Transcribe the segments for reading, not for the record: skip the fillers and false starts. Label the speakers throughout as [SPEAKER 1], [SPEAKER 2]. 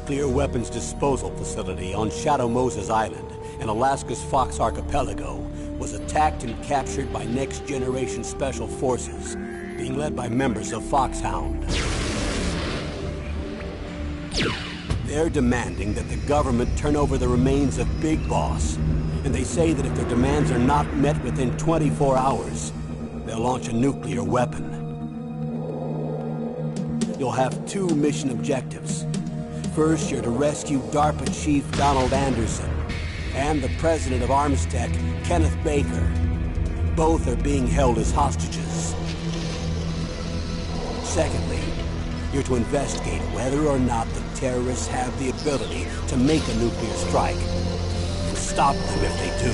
[SPEAKER 1] nuclear weapons disposal facility on Shadow Moses Island in Alaska's Fox Archipelago was attacked and captured by next-generation special forces, being led by members of Foxhound. They're demanding that the government turn over the remains of Big Boss, and they say that if their demands are not met within 24 hours, they'll launch a nuclear weapon. You'll have two mission objectives. First, you're to rescue DARPA Chief Donald Anderson and the president of Armstech, Kenneth Baker. Both are being held as hostages. Secondly, you're to investigate whether or not the terrorists have the ability to make a nuclear strike, and stop them if they do.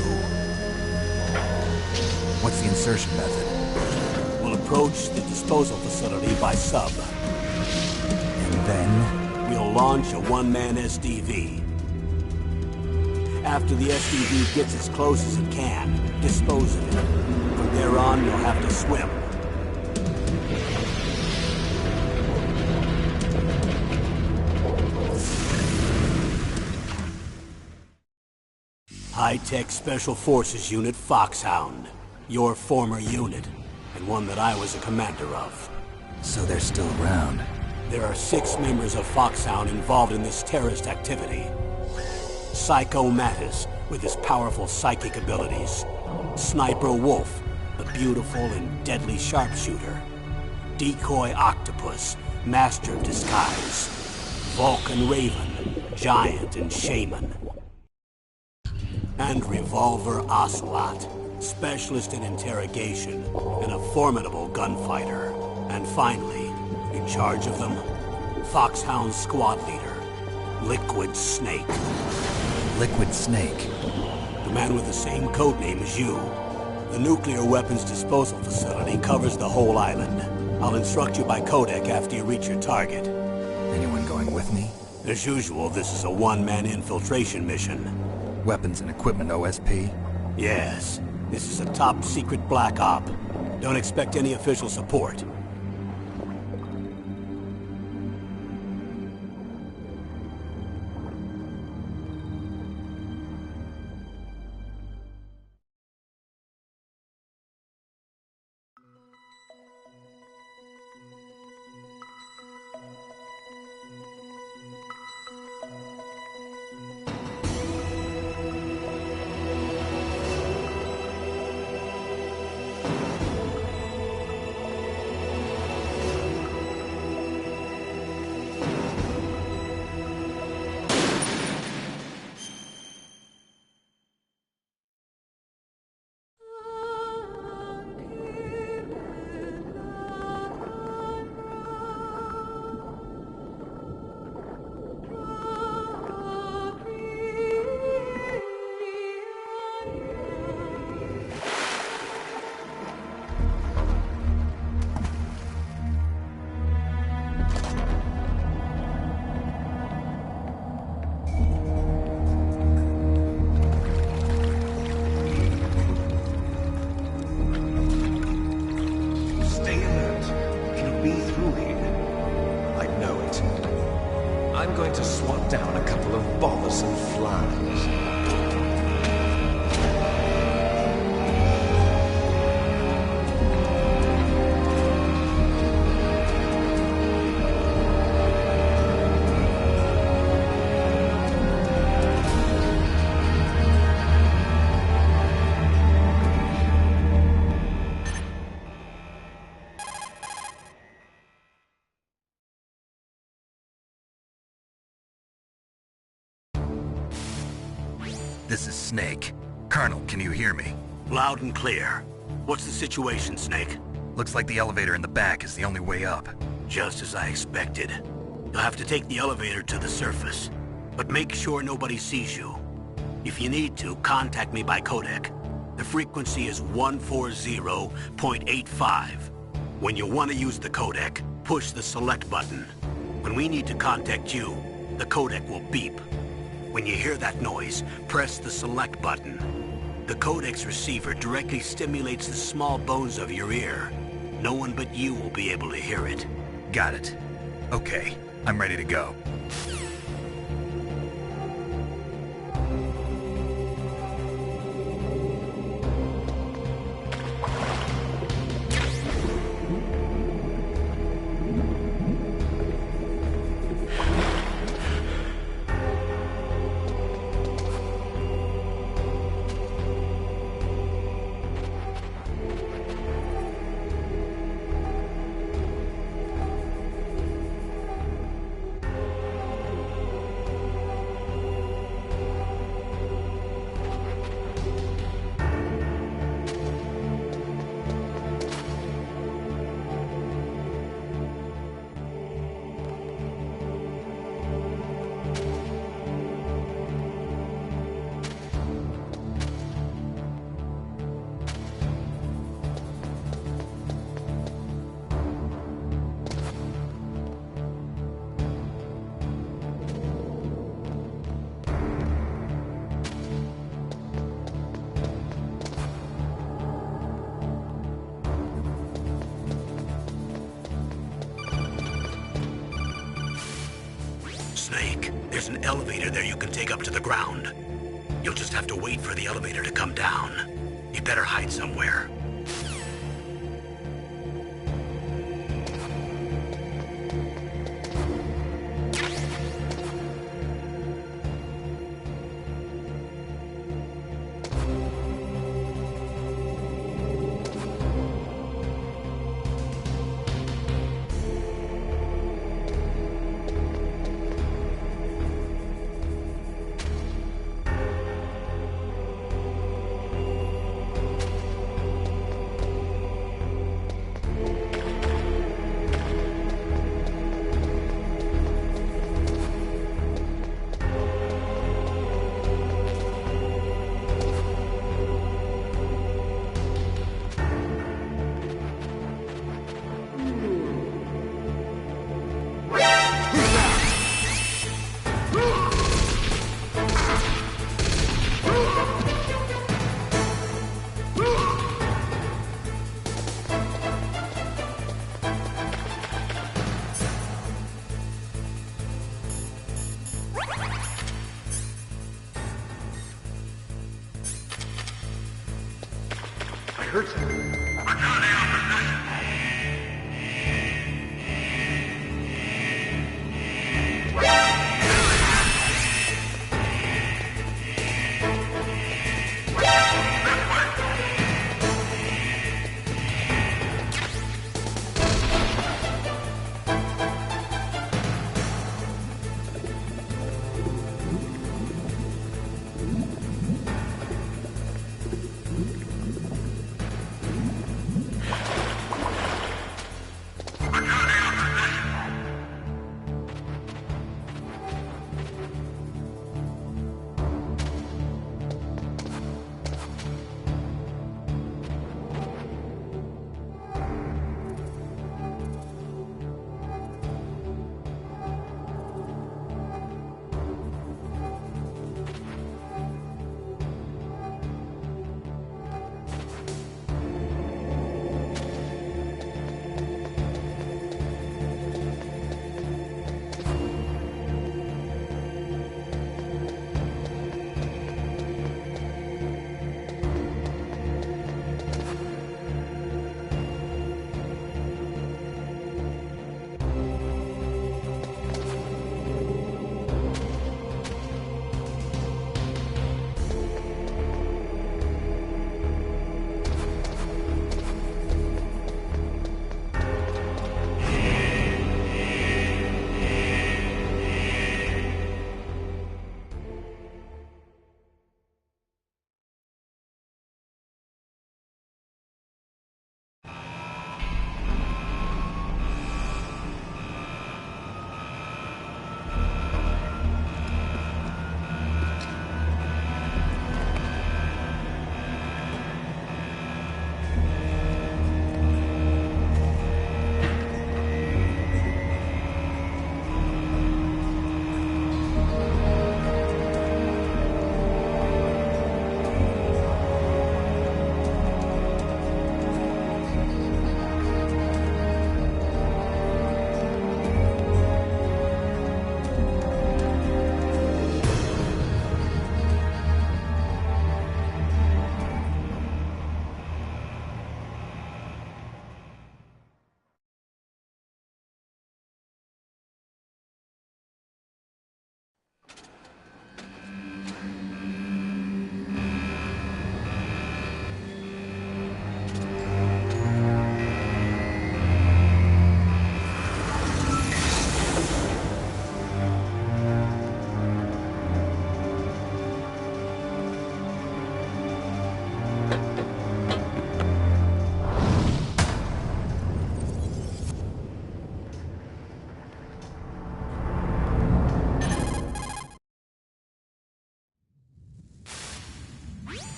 [SPEAKER 2] What's the insertion method?
[SPEAKER 1] We'll approach the disposal facility by sub.
[SPEAKER 2] And then?
[SPEAKER 1] We'll launch a one-man SDV. After the SDV gets as close as it can, dispose of it. From there on, you'll have to swim. High-Tech Special Forces Unit Foxhound. Your former unit, and one that I was a commander of.
[SPEAKER 2] So they're still around.
[SPEAKER 1] There are 6 members of Foxhound involved in this terrorist activity. Psycho Mattis, with his powerful psychic abilities. Sniper Wolf, the beautiful and deadly sharpshooter. Decoy Octopus, master of disguise. Vulcan Raven, giant and shaman. And Revolver Ocelot, specialist in interrogation and a formidable gunfighter. And finally, in charge of them, Foxhound squad leader, Liquid Snake.
[SPEAKER 2] Liquid Snake?
[SPEAKER 1] The man with the same codename as you. The nuclear weapons disposal facility covers the whole island. I'll instruct you by codec after you reach your target.
[SPEAKER 2] Anyone going with me?
[SPEAKER 1] As usual, this is a one-man infiltration mission.
[SPEAKER 2] Weapons and equipment OSP?
[SPEAKER 1] Yes. This is a top-secret black op. Don't expect any official support.
[SPEAKER 3] I'm going to swat down a couple of bothersome flies.
[SPEAKER 2] This is Snake. Colonel, can you hear me?
[SPEAKER 1] Loud and clear. What's the situation, Snake?
[SPEAKER 2] Looks like the elevator in the back is the only way up.
[SPEAKER 1] Just as I expected. You'll have to take the elevator to the surface. But make sure nobody sees you. If you need to, contact me by codec. The frequency is 140.85. When you want to use the codec, push the select button. When we need to contact you, the codec will beep. When you hear that noise, press the select button. The codec's receiver directly stimulates the small bones of your ear. No one but you will be able to hear it.
[SPEAKER 2] Got it. Okay, I'm ready to go.
[SPEAKER 1] elevator there you can take up to the ground. You'll just have to wait for the elevator to come down. You better hide somewhere.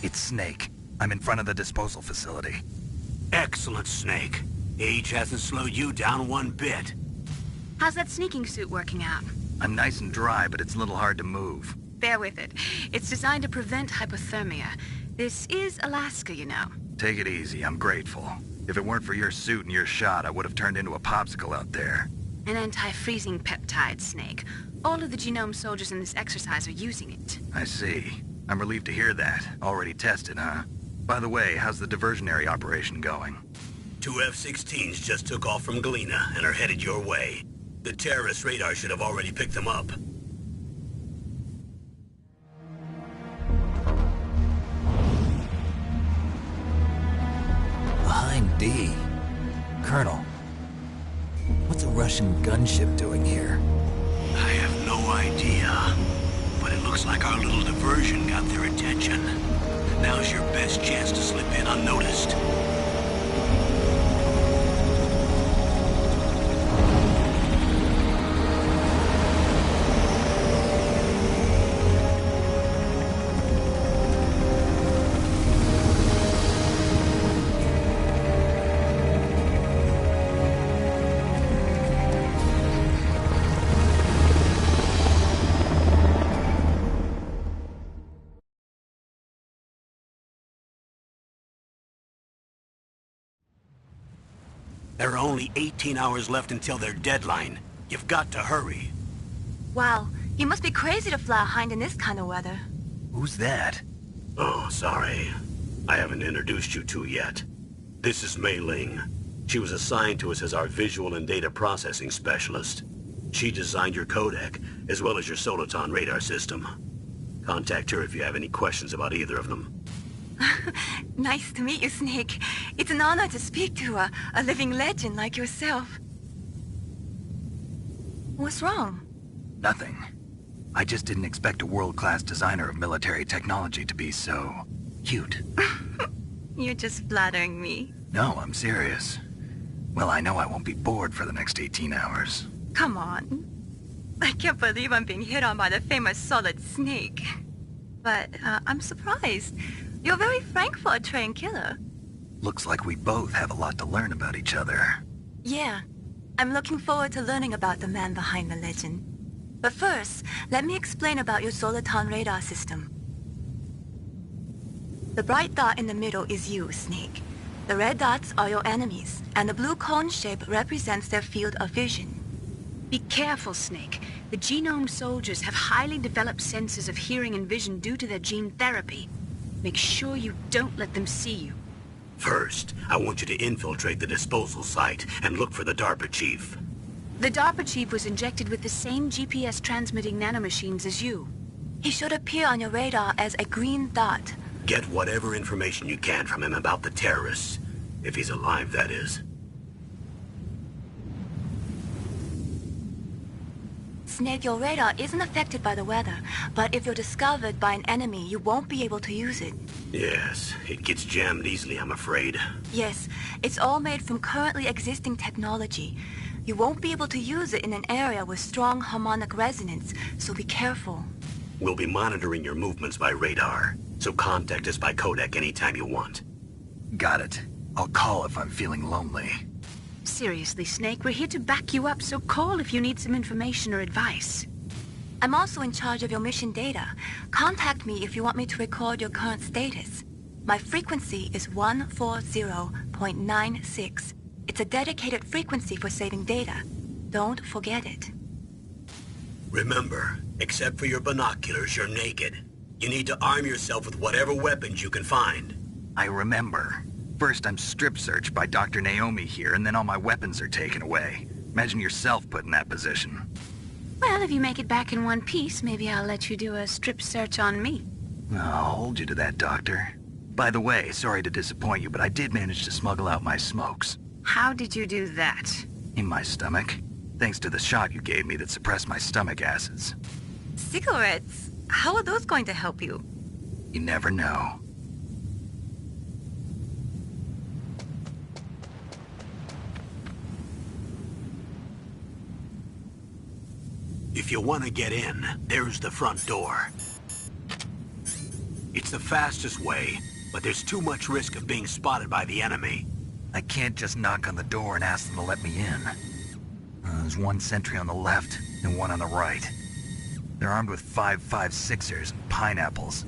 [SPEAKER 2] It's Snake. I'm in front of the disposal facility.
[SPEAKER 1] Excellent, Snake. Age hasn't slowed you down one bit.
[SPEAKER 4] How's that sneaking suit working out?
[SPEAKER 2] I'm nice and dry, but it's a little hard to move.
[SPEAKER 4] Bear with it. It's designed to prevent hypothermia. This is Alaska, you know.
[SPEAKER 2] Take it easy, I'm grateful. If it weren't for your suit and your shot, I would have turned into a popsicle out there.
[SPEAKER 4] An anti-freezing peptide, Snake. All of the genome soldiers in this exercise are using it.
[SPEAKER 2] I see. I'm relieved to hear that. Already tested, huh? By the way, how's the diversionary operation going?
[SPEAKER 1] 2 F-16s just took off from Galena and are headed your way. The terrorist radar should have already picked them up.
[SPEAKER 5] Behind D. Colonel, what's a Russian gunship doing here?
[SPEAKER 1] I have no idea, but it looks like our little diversion got their attention. Now's your best chance to slip in unnoticed. There are only 18 hours left until their deadline. You've got to hurry.
[SPEAKER 6] Wow, you must be crazy to fly a hind in this kind of weather.
[SPEAKER 2] Who's that?
[SPEAKER 1] Oh, sorry. I haven't introduced you to yet. This is Mei Ling. She was assigned to us as our visual and data processing specialist. She designed your codec, as well as your Soliton radar system. Contact her if you have any questions about either of them.
[SPEAKER 6] Nice to meet you, Snake. It's an honor to speak to a living legend like yourself. What's wrong?
[SPEAKER 2] Nothing. I just didn't expect a world-class designer of military technology to be so... cute.
[SPEAKER 6] You're just flattering me.
[SPEAKER 2] No, I'm serious. Well, I know I won't be bored for the next 18 hours.
[SPEAKER 6] Come on. I can't believe I'm being hit on by the famous Solid Snake. But I'm surprised. You're very frank for a trained killer.
[SPEAKER 2] Looks like we both have a lot to learn about each other.
[SPEAKER 6] Yeah. I'm looking forward to learning about the man behind the legend. But first, let me explain about your Soliton radar system. The bright dot in the middle is you, Snake. The red dots are your enemies, and the blue cone shape represents their field of vision.
[SPEAKER 4] Be careful, Snake. The genome soldiers have highly developed senses of hearing and vision due to their gene therapy. Make sure you don't let them see you.
[SPEAKER 1] First, I want you to infiltrate the disposal site and look for the DARPA chief.
[SPEAKER 4] The DARPA chief was injected with the same GPS transmitting nanomachines as you.
[SPEAKER 6] He should appear on your radar as a green dot.
[SPEAKER 1] Get whatever information you can from him about the terrorists. If he's alive, that is.
[SPEAKER 6] Snake, your radar isn't affected by the weather, but if you're discovered by an enemy, you won't be able to use it.
[SPEAKER 1] Yes, it gets jammed easily, I'm afraid.
[SPEAKER 6] Yes, it's all made from currently existing technology. You won't be able to use it in an area with strong harmonic resonance, so be careful.
[SPEAKER 1] We'll be monitoring your movements by radar, so contact us by codec anytime you want.
[SPEAKER 2] Got it. I'll call if I'm feeling lonely.
[SPEAKER 4] Seriously, Snake, we're here to back you up, so call if you need some information or advice.
[SPEAKER 6] I'm also in charge of your mission data. Contact me if you want me to record your current status. My frequency is 140.96. It's a dedicated frequency for saving data. Don't forget it.
[SPEAKER 1] Remember, except for your binoculars, you're naked. You need to arm yourself with whatever weapons you can find.
[SPEAKER 2] I remember. First, I'm strip-searched by Dr. Naomi here, and then all my weapons are taken away. Imagine yourself put in that position.
[SPEAKER 4] Well, if you make it back in one piece, maybe I'll let you do a strip search on me.
[SPEAKER 2] I'll hold you to that, Doctor. By the way, sorry to disappoint you, but I did manage to smuggle out my smokes.
[SPEAKER 4] How did you do that?
[SPEAKER 2] In my stomach. Thanks to the shot you gave me that suppressed my stomach acids.
[SPEAKER 6] Cigarettes? How are those going to help you?
[SPEAKER 2] You never know.
[SPEAKER 1] If you want to get in, there's the front door. It's the fastest way, but there's too much risk of being spotted by the enemy.
[SPEAKER 2] I can't just knock on the door and ask them to let me in. There's one sentry on the left and one on the right. They're armed with 5.56ers and pineapples.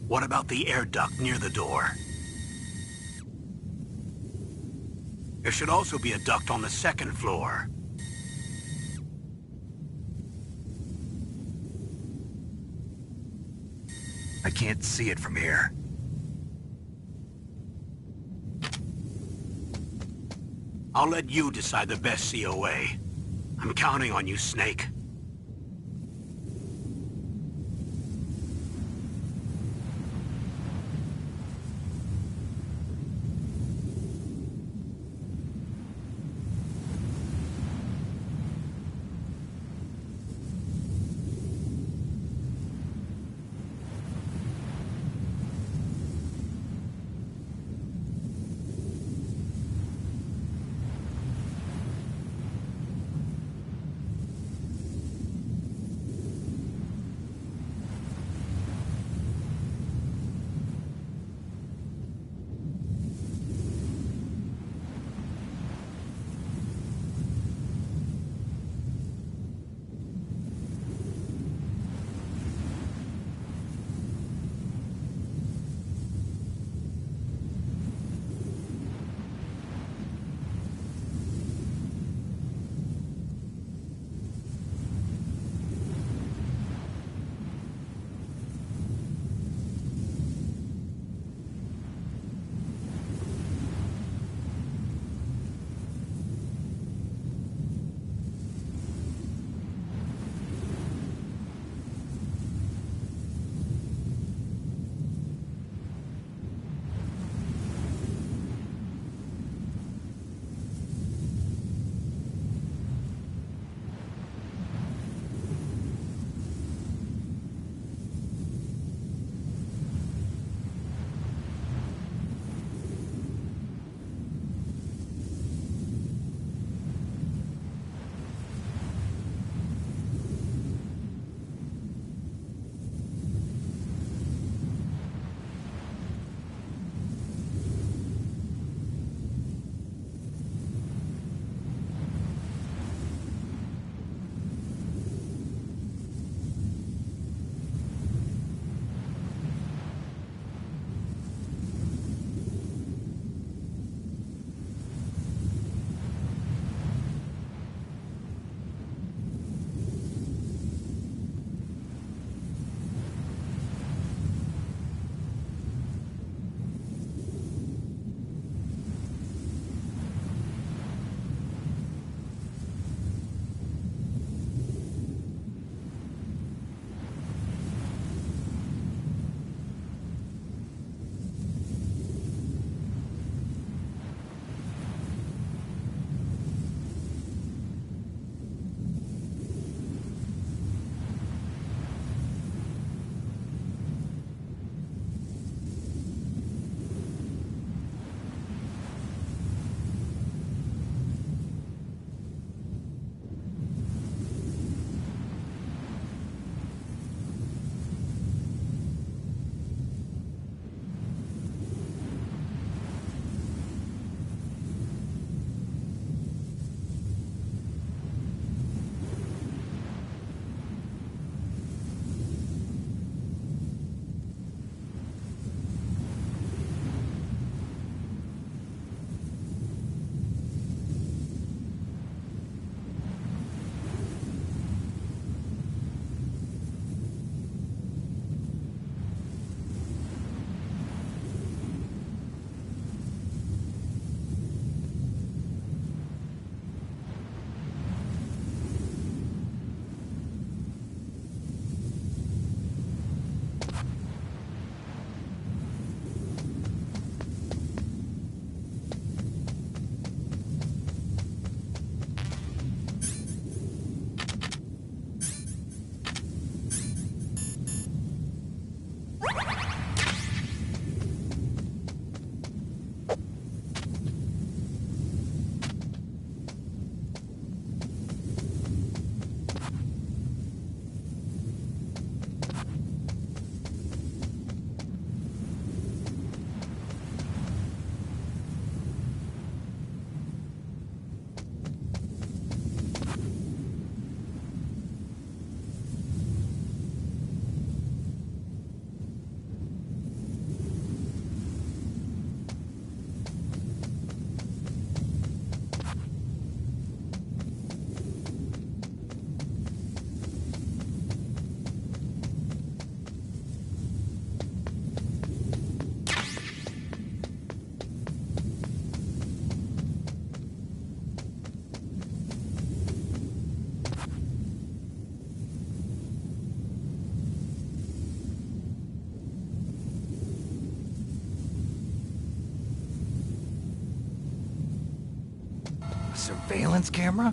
[SPEAKER 1] What about the air duct near the door? There should also be a duct on the second floor.
[SPEAKER 2] I can't see it from here.
[SPEAKER 1] I'll let you decide the best COA. I'm counting on you, Snake.
[SPEAKER 2] A surveillance camera?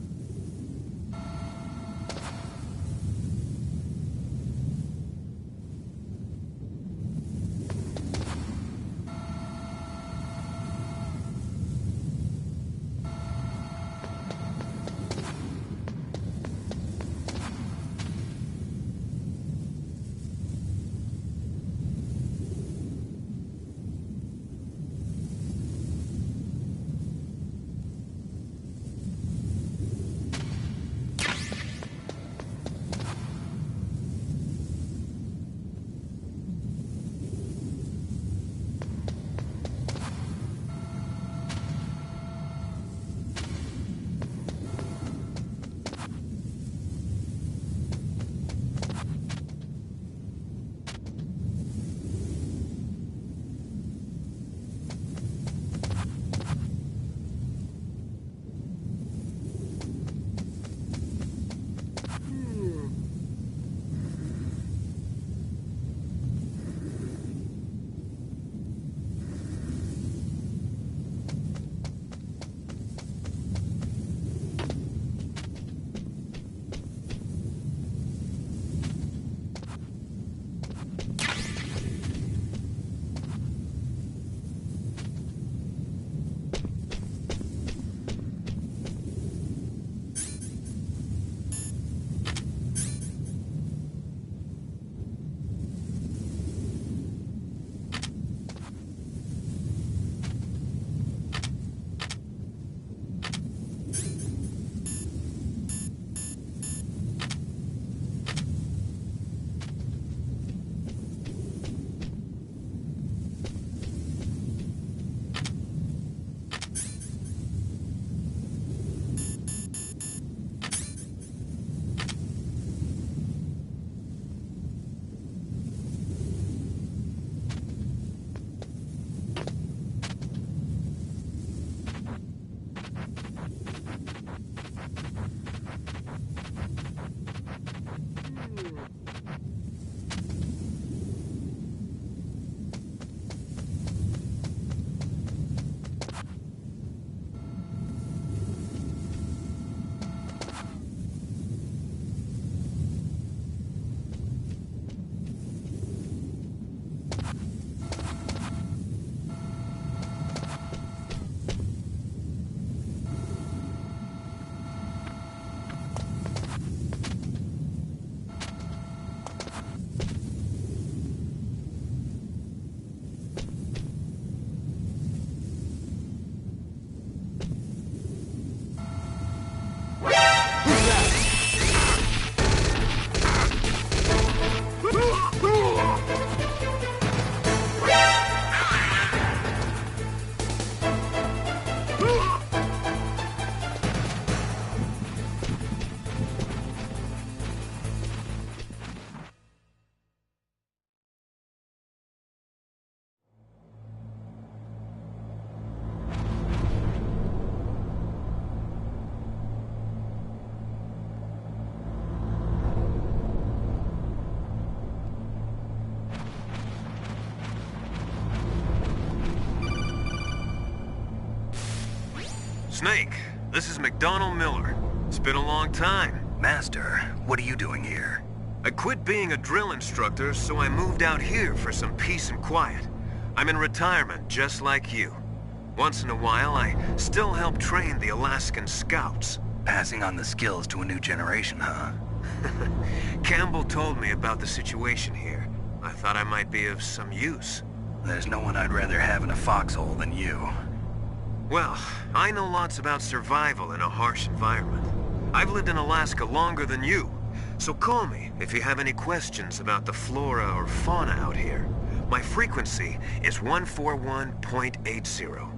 [SPEAKER 3] Snake, this is McDonald Miller. It's been a long time.
[SPEAKER 2] Master, what are you doing here?
[SPEAKER 3] I quit being a drill instructor, so I moved out here for some peace and quiet. I'm in retirement, just like you. Once in a while, I still help train the Alaskan Scouts.
[SPEAKER 2] Passing on the skills to a new generation, huh?
[SPEAKER 3] Campbell told me about the situation here. I thought I might be of some use.
[SPEAKER 2] There's no one I'd rather have in a foxhole than you.
[SPEAKER 3] Well, I know lots about survival in a harsh environment. I've lived in Alaska longer than you, so call me if you have any questions about the flora or fauna out here. My frequency is 141.80.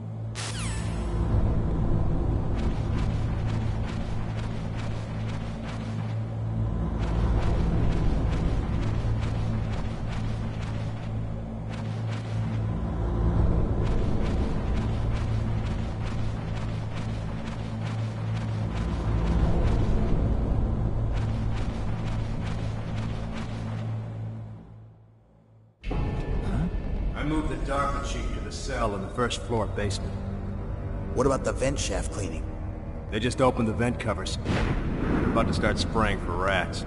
[SPEAKER 7] Moved the Dark Chief to the cell in the first floor basement.
[SPEAKER 5] What about the vent shaft cleaning?
[SPEAKER 7] They just opened the vent covers. They're about to start spraying for rats.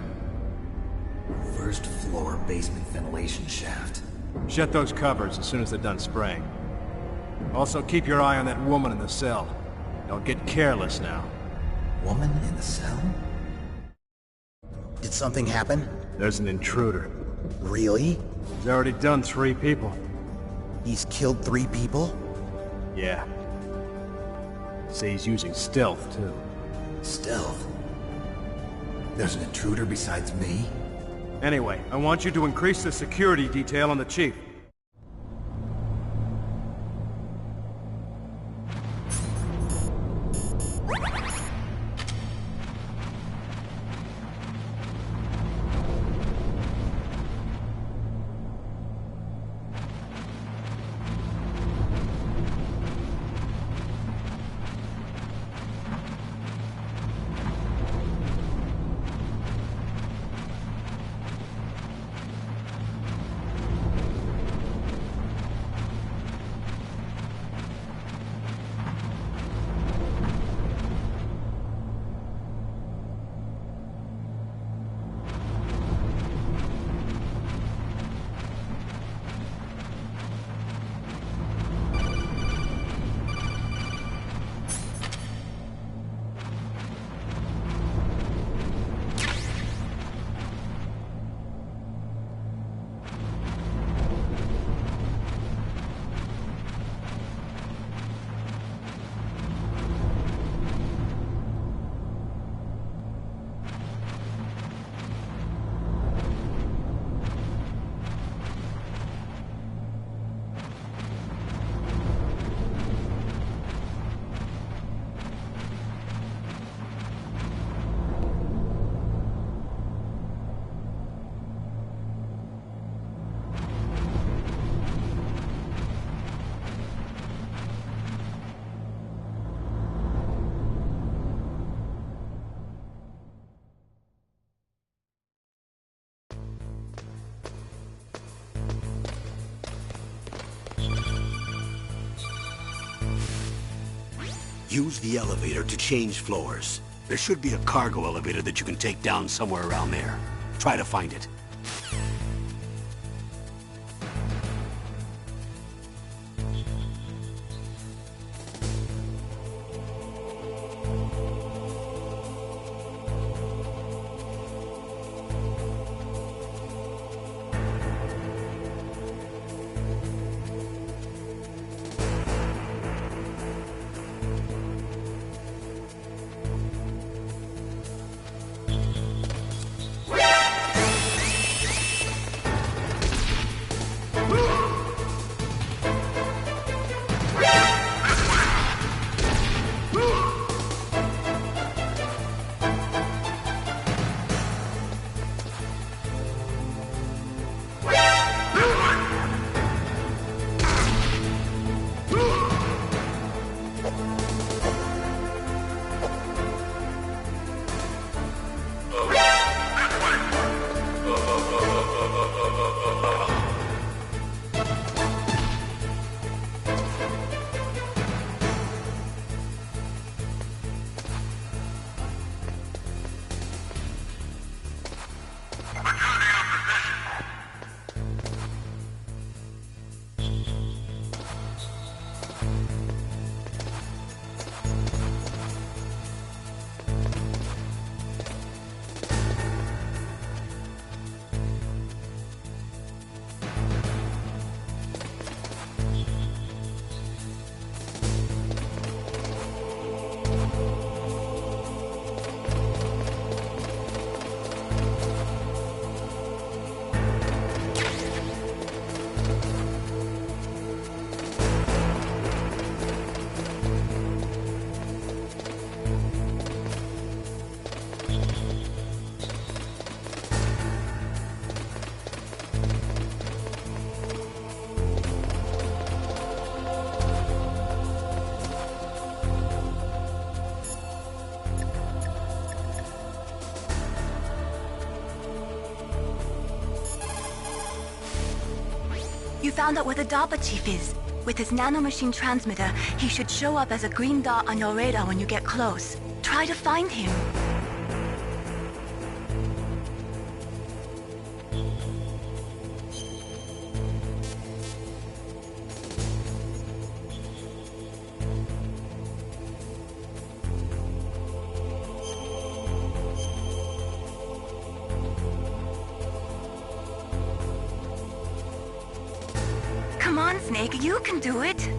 [SPEAKER 5] First floor basement ventilation shaft.
[SPEAKER 7] Shut those covers as soon as they're done spraying. Also, keep your eye on that woman in the cell. Don't get careless now.
[SPEAKER 5] Woman in the cell? Did something happen?
[SPEAKER 7] There's an intruder.
[SPEAKER 5] Really?
[SPEAKER 7] He's already done 3 people.
[SPEAKER 5] He's killed 3 people?
[SPEAKER 7] Yeah. Say he's using stealth, too.
[SPEAKER 5] Stealth? There's an intruder besides me?
[SPEAKER 7] Anyway, I want you to increase the security detail on the chief.
[SPEAKER 1] Use the elevator to change floors. There should be a cargo elevator that you can take down somewhere around there. Try to find it.
[SPEAKER 4] You found out where the DARPA chief is.
[SPEAKER 6] With his nanomachine transmitter, he should show up as a green dot on your radar when you get close. Try to find him. Come on, Snake, you can do it.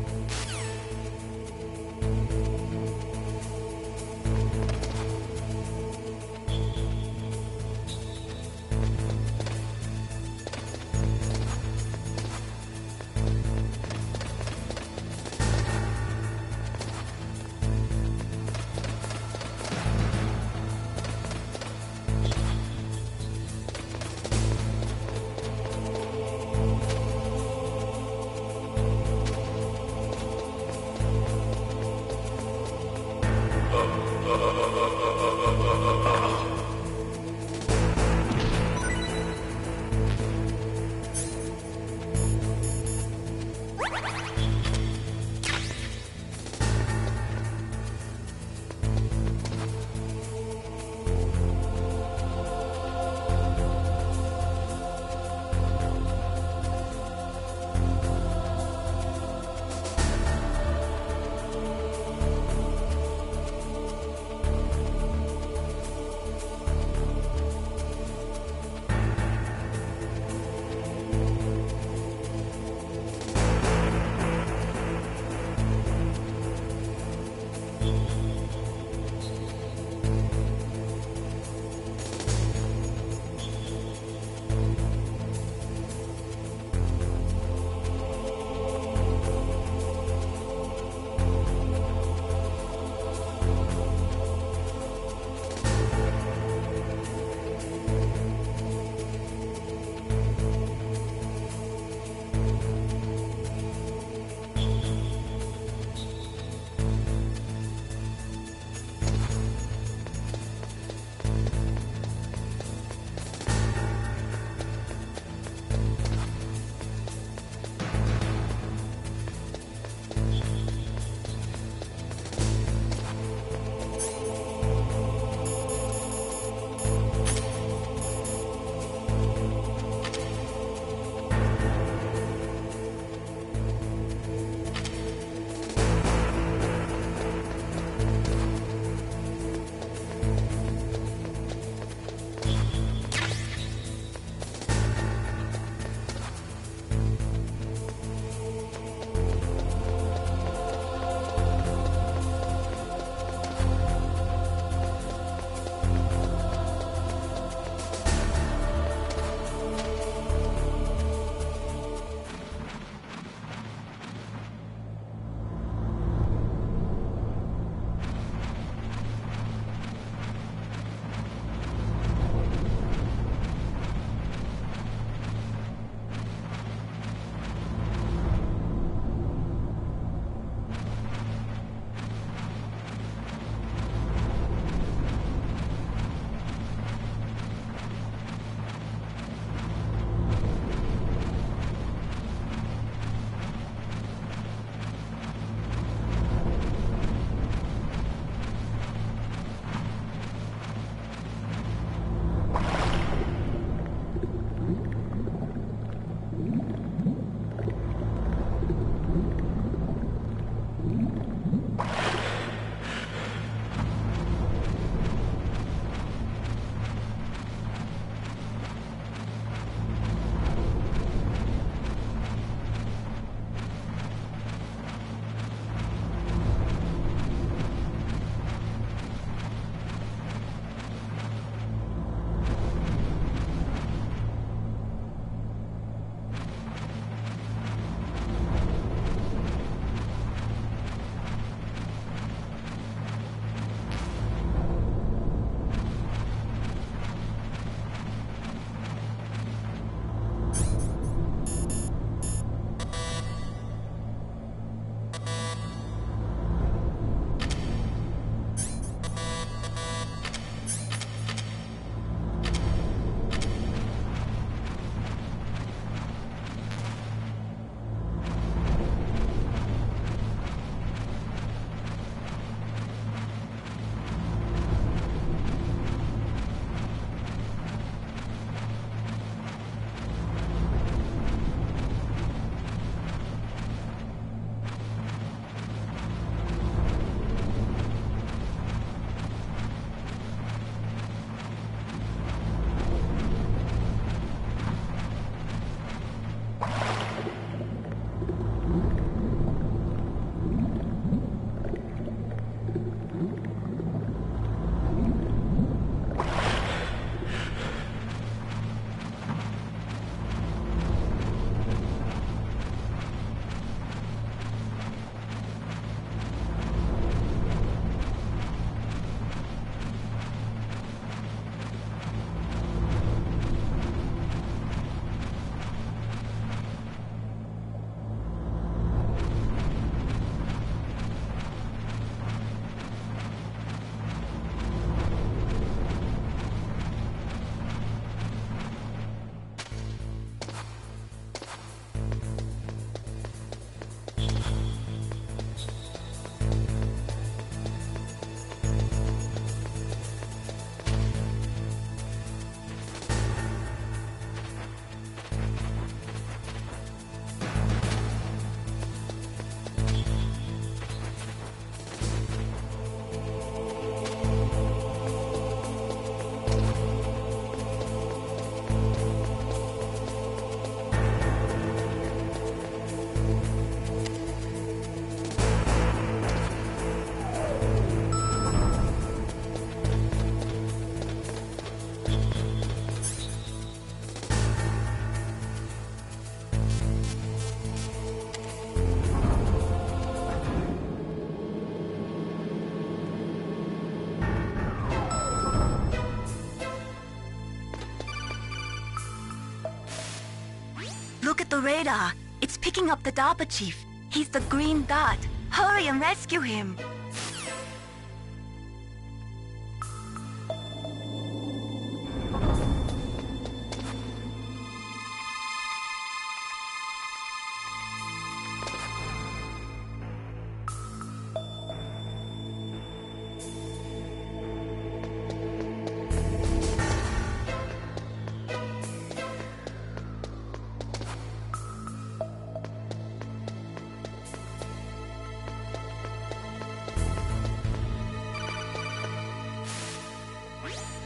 [SPEAKER 6] Look at the radar. It's picking up the DARPA chief. He's the green dot. Hurry and rescue him.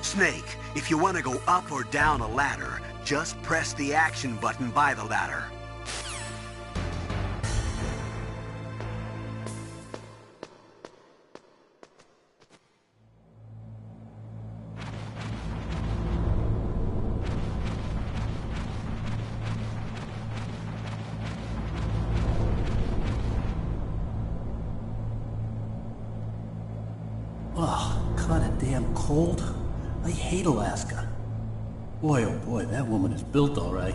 [SPEAKER 1] Snake, if you want to go up or down a ladder, just press the action button by the ladder.
[SPEAKER 8] Oh, kinda damn cold. I hate Alaska. Boy, oh boy, that woman is built all right.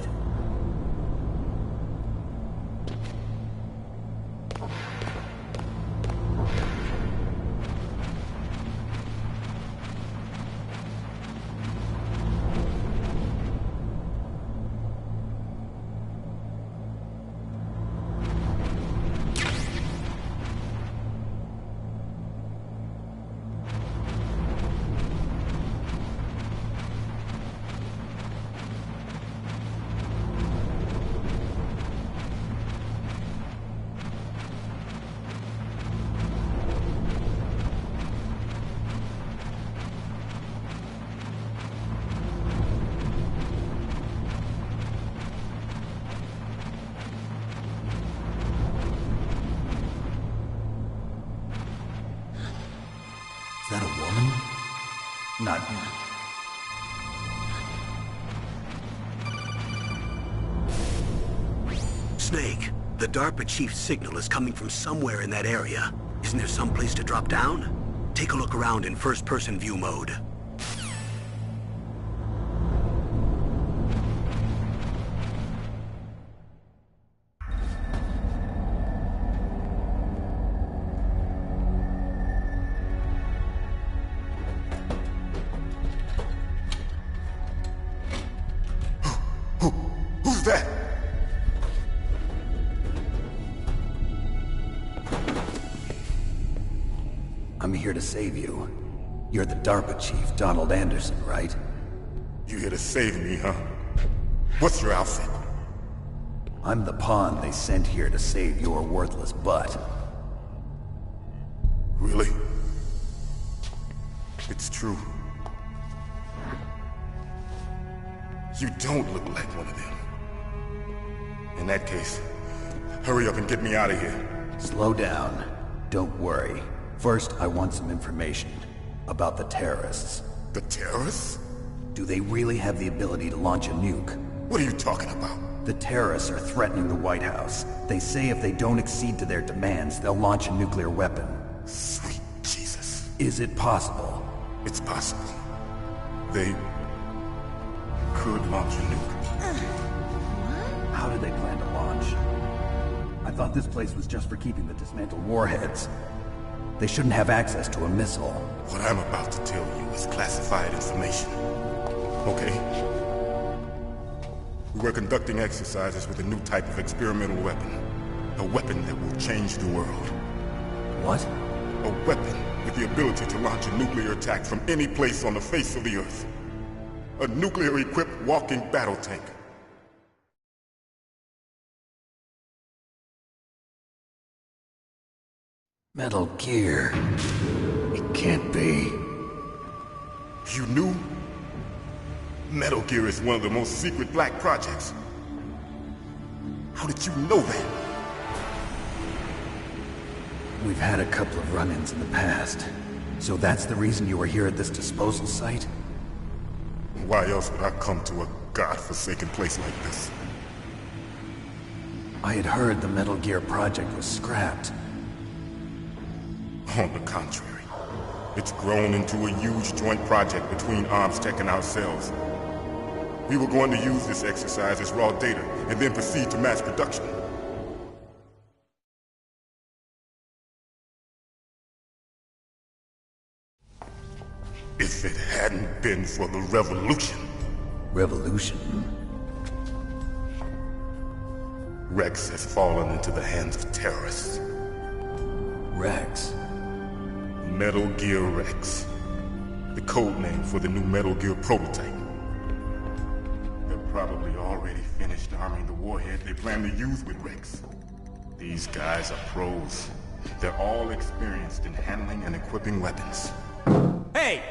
[SPEAKER 8] Is that a woman? Not...
[SPEAKER 1] Snake, the DARPA chief's signal is coming from somewhere in that area. Isn't there some place to drop down? Take a look around in first-person view mode.
[SPEAKER 9] Who's that?
[SPEAKER 5] I'm here to save you. You're the DARPA chief, Donald Anderson, right?
[SPEAKER 9] You here to save me, huh? What's your outfit?
[SPEAKER 5] I'm the pawn they sent here to save your worthless butt.
[SPEAKER 9] Really? It's true. You don't look like one of them. In that case, hurry up and get me out of here.
[SPEAKER 5] Slow down. Don't worry. First, I want some information about the terrorists.
[SPEAKER 9] The terrorists?
[SPEAKER 5] Do they really have the ability to launch a nuke?
[SPEAKER 9] What are you talking about?
[SPEAKER 5] The terrorists are threatening the White House. They say if they don't accede to their demands, they'll launch a nuclear weapon.
[SPEAKER 9] Sweet Jesus.
[SPEAKER 5] Is it possible?
[SPEAKER 9] It's possible. They could launch a nuke.
[SPEAKER 5] How do they plan to launch? I thought this place was just for keeping the dismantled warheads. They shouldn't have access to a missile.
[SPEAKER 9] What I'm about to tell you is classified information. Okay? We were conducting exercises with a new type of experimental weapon. A weapon that will change the world.
[SPEAKER 5] What?
[SPEAKER 9] A weapon with the ability to launch a nuclear attack from any place on the face of the Earth. A nuclear-equipped walking battle tank.
[SPEAKER 5] Metal Gear. It can't be.
[SPEAKER 9] You knew? Metal Gear is one of the most secret black projects. How did you know that?
[SPEAKER 5] We've had a couple of run-ins in the past. So that's the reason you were here at this disposal site?
[SPEAKER 9] Why else would I come to a godforsaken place like this?
[SPEAKER 5] I had heard the Metal Gear project was scrapped.
[SPEAKER 9] On the contrary, it's grown into a huge joint project between Arms Tech and ourselves. We were going to use this exercise as raw data, and then proceed to mass production. If it hadn't been for the revolution...
[SPEAKER 5] Revolution?
[SPEAKER 9] Rex has fallen into the hands of terrorists.
[SPEAKER 5] Rex?
[SPEAKER 9] Metal Gear Rex. The code name for the new Metal Gear prototype. They're probably already finished arming the warhead they plan to use with Rex. These guys are pros. They're all experienced in handling and equipping weapons.
[SPEAKER 10] Hey!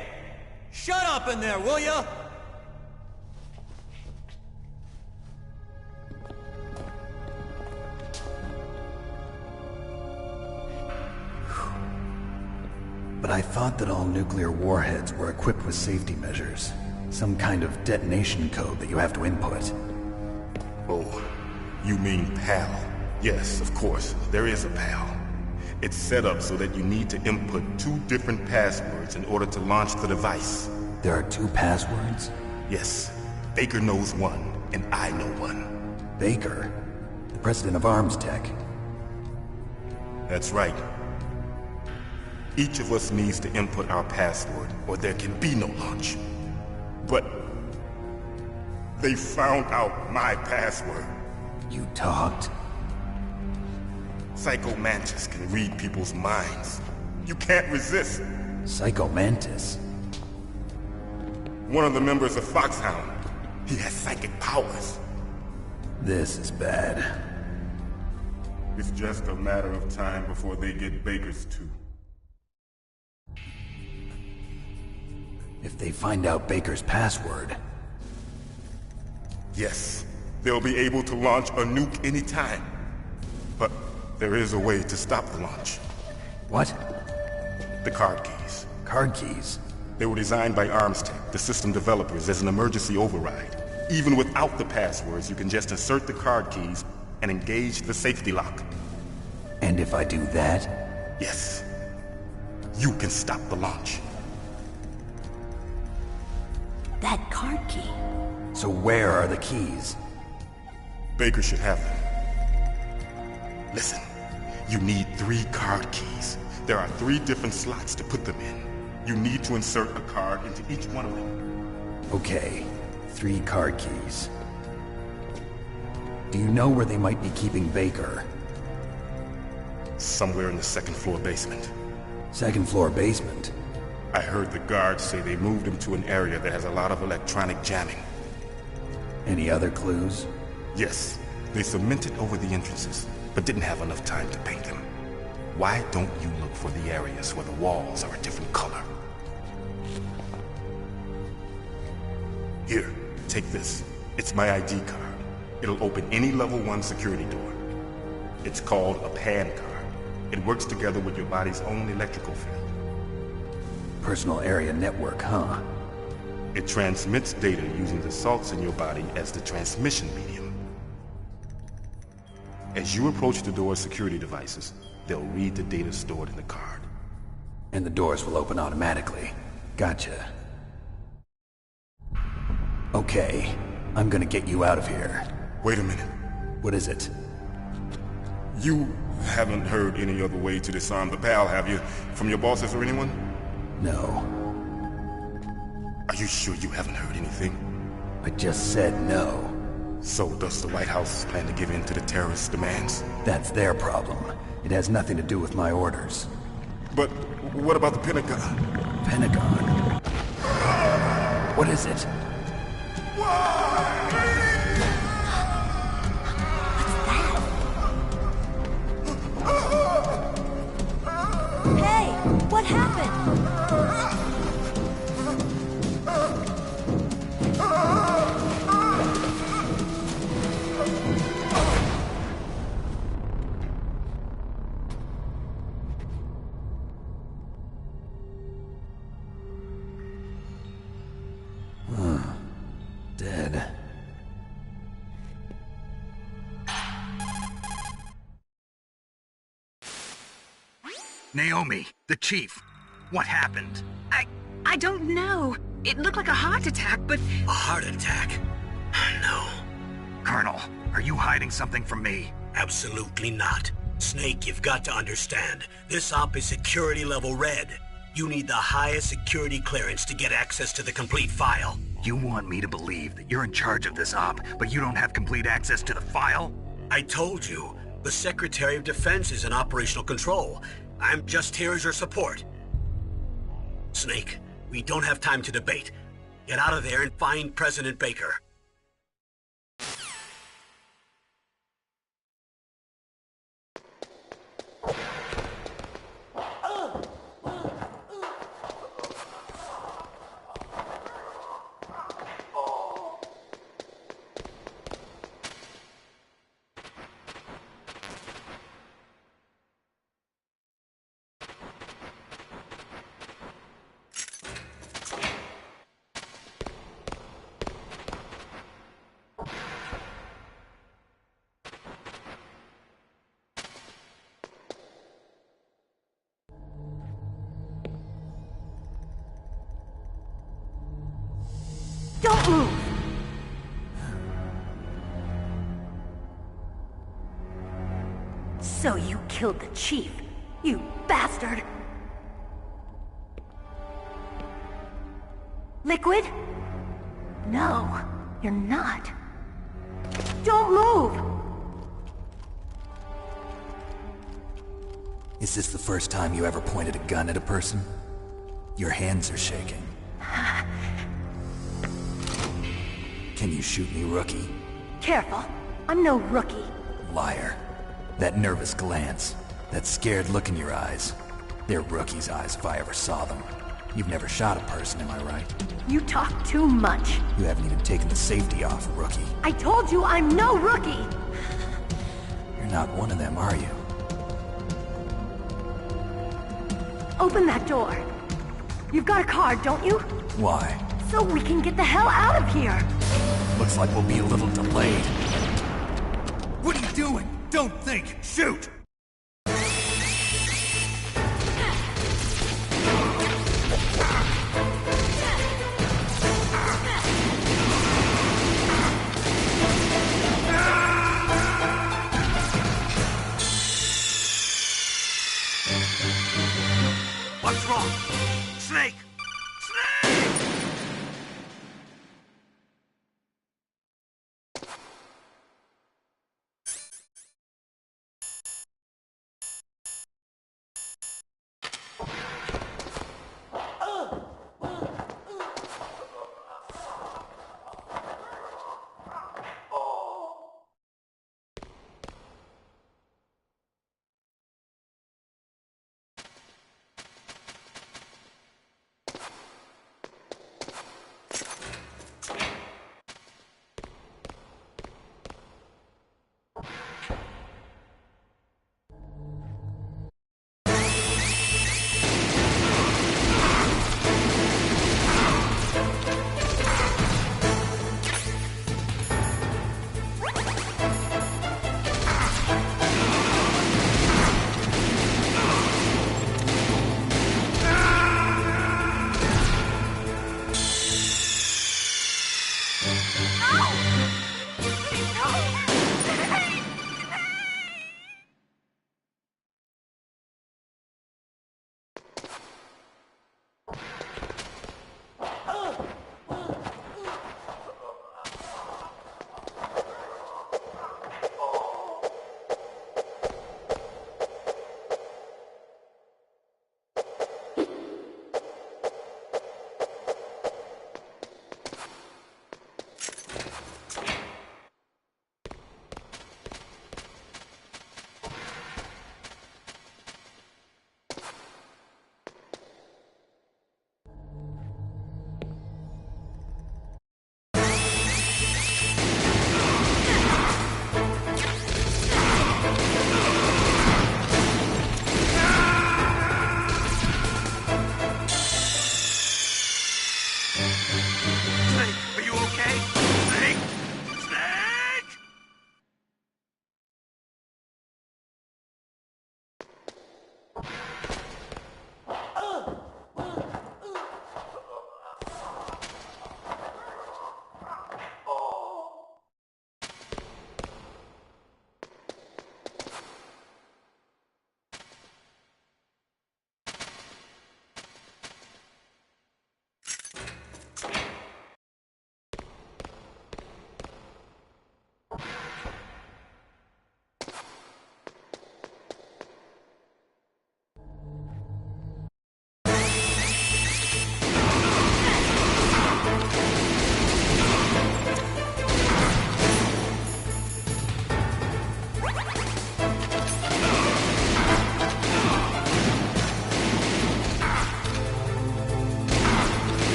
[SPEAKER 10] Shut up in there, will ya?
[SPEAKER 5] But I thought that all nuclear warheads were equipped with safety measures. Some kind of detonation code that you have to input.
[SPEAKER 9] Oh, you mean PAL? Yes, of course, there is a PAL. It's set up so that you need to input 2 different passwords in order to launch the device.
[SPEAKER 5] There are 2 passwords?
[SPEAKER 9] Yes. Baker knows one, and I know one.
[SPEAKER 5] Baker? The president of Arms Tech?
[SPEAKER 9] That's right. Each of us needs to input our password, or there can be no launch. But... they found out my password.
[SPEAKER 5] You talked?
[SPEAKER 9] Psycho Mantis can read people's minds. You can't resist.
[SPEAKER 5] Psycho Mantis?
[SPEAKER 9] One of the members of Foxhound. He has psychic powers.
[SPEAKER 5] This is bad.
[SPEAKER 9] It's just a matter of time before they get Baker's too.
[SPEAKER 5] If they find out Baker's password...
[SPEAKER 9] Yes, they'll be able to launch a nuke anytime. But there is a way to stop the launch.
[SPEAKER 5] What?
[SPEAKER 9] The card keys.
[SPEAKER 5] Card keys?
[SPEAKER 9] They were designed by Arms Tech, the system developers, as an emergency override. Even without the passwords, you can just insert the card keys and engage the safety lock.
[SPEAKER 5] And if I do that?
[SPEAKER 9] Yes. You can stop the launch.
[SPEAKER 11] That card key.
[SPEAKER 5] So where are the keys?
[SPEAKER 9] Baker should have them. Listen, you need 3 card keys. There are 3 different slots to put them in. You need to insert a card into each one of them.
[SPEAKER 5] Okay, 3 card keys. Do you know where they might be keeping Baker?
[SPEAKER 9] Somewhere in the 2nd floor basement.
[SPEAKER 5] 2nd floor basement?
[SPEAKER 9] I heard the guards say they moved him to an area that has a lot of electronic jamming.
[SPEAKER 5] Any other clues?
[SPEAKER 9] Yes. They cemented over the entrances, but didn't have enough time to paint them. Why don't you look for the areas where the walls are a different color? Here, take this. It's my ID card. It'll open any level 1 security door. It's called a PAN card. It works together with your body's own electrical field.
[SPEAKER 5] Personal area network, huh?
[SPEAKER 9] It transmits data using the salts in your body as the transmission medium. As you approach the door's security devices, they'll read the data stored in the card.
[SPEAKER 5] And the doors will open automatically. Gotcha. Okay, I'm gonna get you out of here.
[SPEAKER 9] Wait a minute.
[SPEAKER 5] What is it?
[SPEAKER 9] You haven't heard any other way to disarm the PAL, have you? From your bosses or anyone?
[SPEAKER 5] No.
[SPEAKER 9] Are you sure you haven't heard anything?
[SPEAKER 5] I just said no.
[SPEAKER 9] So does the White House plan to give in to the terrorists' demands?
[SPEAKER 5] That's their problem. It has nothing to do with my orders.
[SPEAKER 9] But what about the Pentagon?
[SPEAKER 5] Pentagon? What is it?
[SPEAKER 11] Hey, what happened?
[SPEAKER 5] Dead.
[SPEAKER 2] Naomi, the chief. What happened?
[SPEAKER 4] I don't know. It looked like a heart attack, but...
[SPEAKER 10] A heart attack?
[SPEAKER 2] Colonel, are you hiding something from me?
[SPEAKER 1] Absolutely not. Snake, you've got to understand. This op is security level red. You need the highest security clearance to get access to the complete file.
[SPEAKER 2] You want me to believe that you're in charge of this op, but you don't have complete access to the file?
[SPEAKER 1] I told you, the Secretary of Defense is in operational control. I'm just here as your support. Snake, we don't have time to debate. Get out of there and find President Baker.
[SPEAKER 11] Don't move! So you killed the chief, you bastard! Liquid? No, you're not. Don't move!
[SPEAKER 2] Is this the first time you ever pointed a gun at a person? Your hands are shaking. Can you shoot me, rookie?
[SPEAKER 11] Careful, I'm no rookie.
[SPEAKER 2] Liar. That nervous glance, that scared look in your eyes. They're rookie's eyes if I ever saw them. You've never shot a person, am I right?
[SPEAKER 11] You talk too much.
[SPEAKER 2] You haven't even taken the safety off, rookie.
[SPEAKER 11] I told you I'm no rookie!
[SPEAKER 2] You're not one of them, are you?
[SPEAKER 11] Open that door. You've got a card, don't you?
[SPEAKER 2] Why?
[SPEAKER 11] So we can get the hell out of here!
[SPEAKER 2] Looks like we'll be a little delayed.
[SPEAKER 10] What are you doing? Don't think! Shoot!
[SPEAKER 1] What's wrong? Snake! Snake!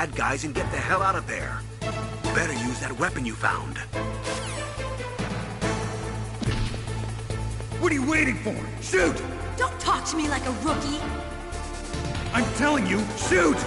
[SPEAKER 1] bad guys and get the hell out of there. Better use that weapon you found.
[SPEAKER 5] What are you waiting for? Shoot!
[SPEAKER 11] Don't talk to me like a rookie.
[SPEAKER 5] I'm telling you, shoot!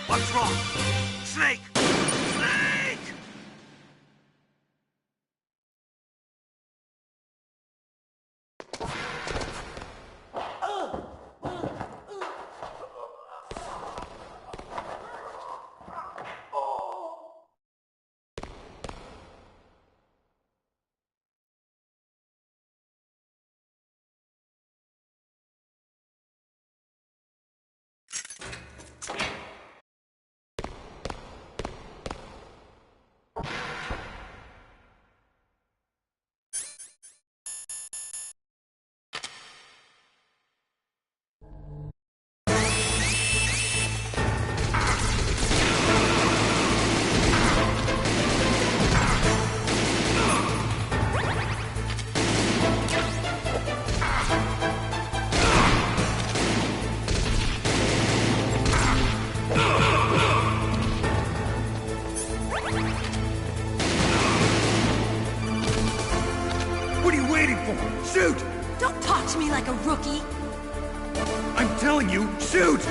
[SPEAKER 1] What's wrong? Snake! Snake!
[SPEAKER 5] What are you waiting for? Shoot!
[SPEAKER 11] Don't talk to me like a rookie.
[SPEAKER 5] I'm telling you, shoot!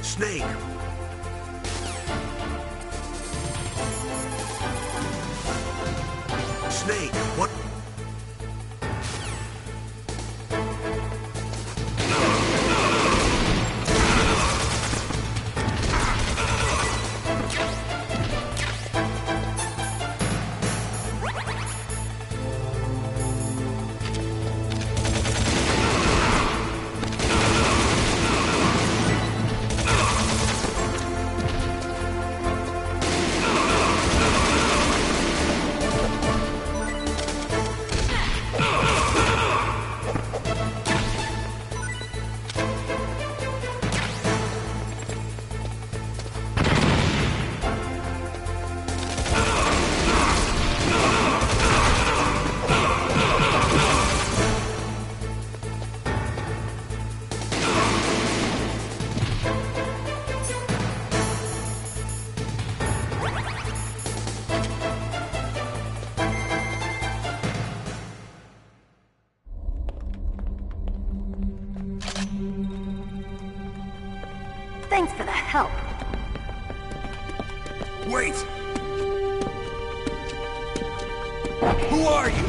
[SPEAKER 1] Snake! Snake, what?
[SPEAKER 11] Thanks for the help.
[SPEAKER 5] Wait! Who are you?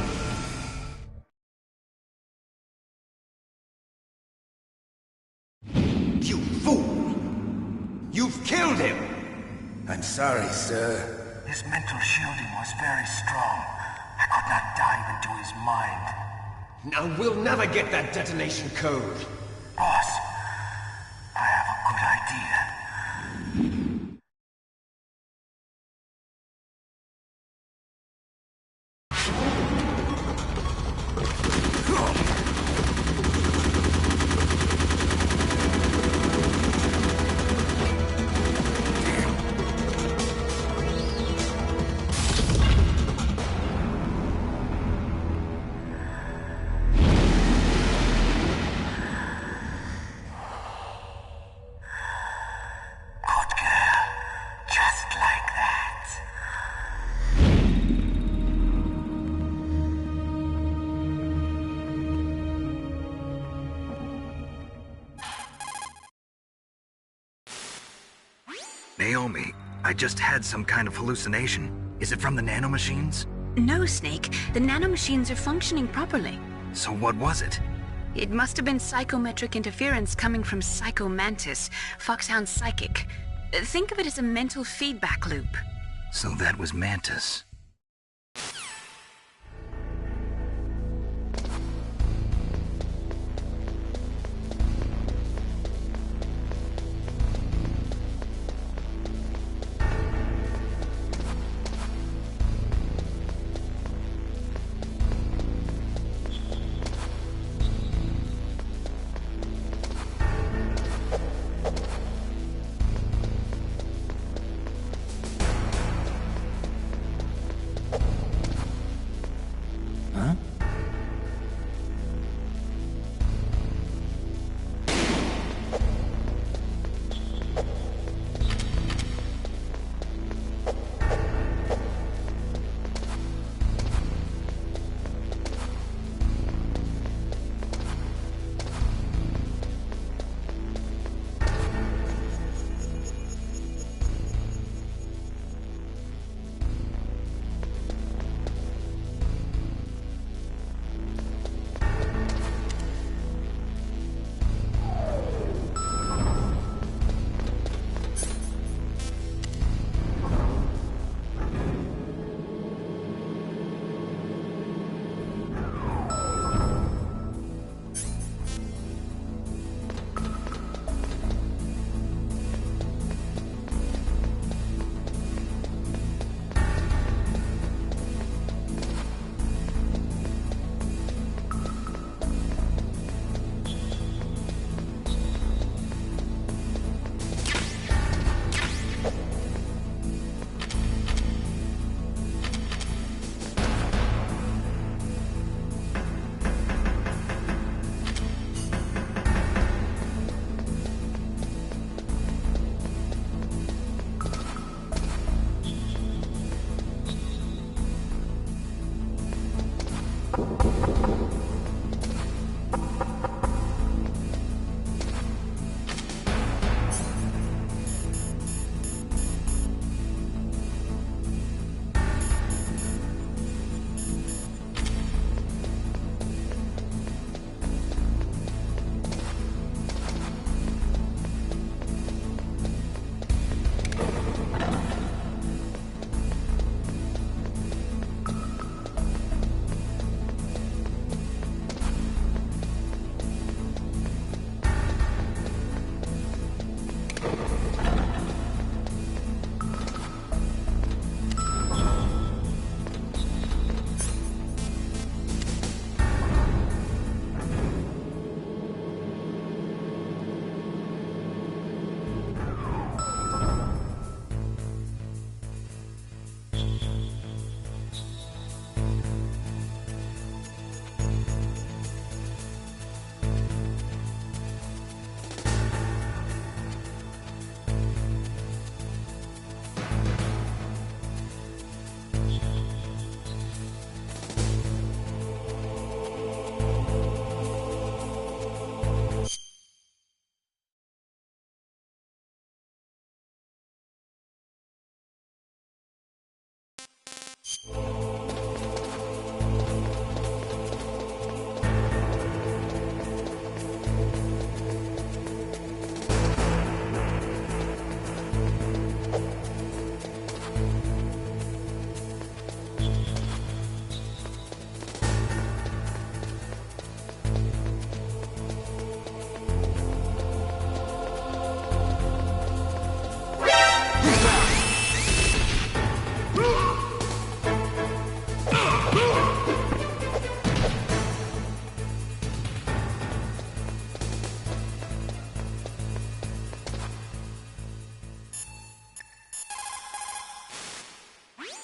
[SPEAKER 12] You fool! You've killed him! I'm sorry, sir.
[SPEAKER 13] His mental shielding was very strong. I could not dive into his mind.
[SPEAKER 12] Now we'll never get that detonation code.
[SPEAKER 13] Boss, I have a good idea.
[SPEAKER 2] Naomi, I just had some kind of hallucination. Is it from the nanomachines?
[SPEAKER 4] No, Snake. The nanomachines are functioning properly.
[SPEAKER 2] So what was it?
[SPEAKER 4] It must have been psychometric interference coming from Psycho Mantis, Foxhound's psychic. Think of it as a mental feedback loop.
[SPEAKER 2] So that was Mantis.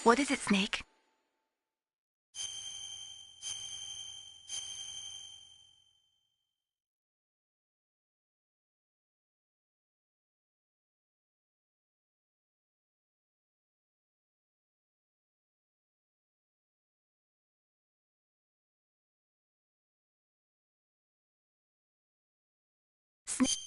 [SPEAKER 6] What is it, Snake? Snake.